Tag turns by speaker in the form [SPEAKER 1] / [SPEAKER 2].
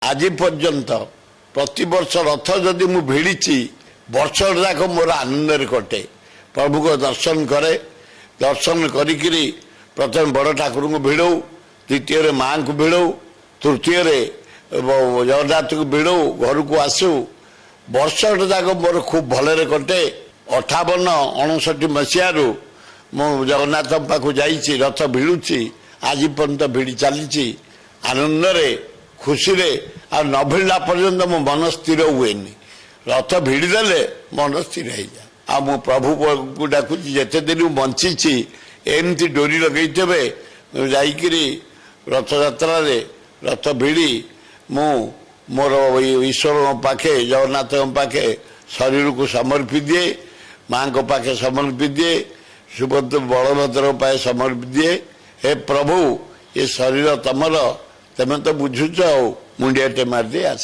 [SPEAKER 1] आज पर्यंत प्रति वर्ष रथ जदि मु भिड़ी वर्ष जाक मोर आनंद कटे प्रभु को दर्शन करे दर्शन करी प्रथम बड़ ठाकुर को भिड़ौ द्वितीय माँ को भिड़ौ तृतीय जगन्नाथ को भिड़ौ घर को आसू वर्ष जाक मोर खूब भलरे कटे 58-59 मसीह मु जगन्नाथ पाखु जाइए रथ भिड़ुची आज पर्यंत भिड़ी चली आनंद खुशी आ न भिड़ला पर्यंत मो मन स्थिर हुए रथ भिड़ीदे मन स्थिर हो जाए आ मु प्रभु को डाकुची जिते दिन बंची एमती डोरी लगे जाइकरी रथ यात्रा रथ भिड़ी मु मोर ईश्वर पाखे जगन्नाथ पाखे शरीर को समर्पी दिए माँ को पाखे समर्पी दिए सुभद्र बलभद्र पाए समर्पी दिए हे प्रभु ये शरीर तमर तमें तो बुझुच मुंडिया टे मार दे आस।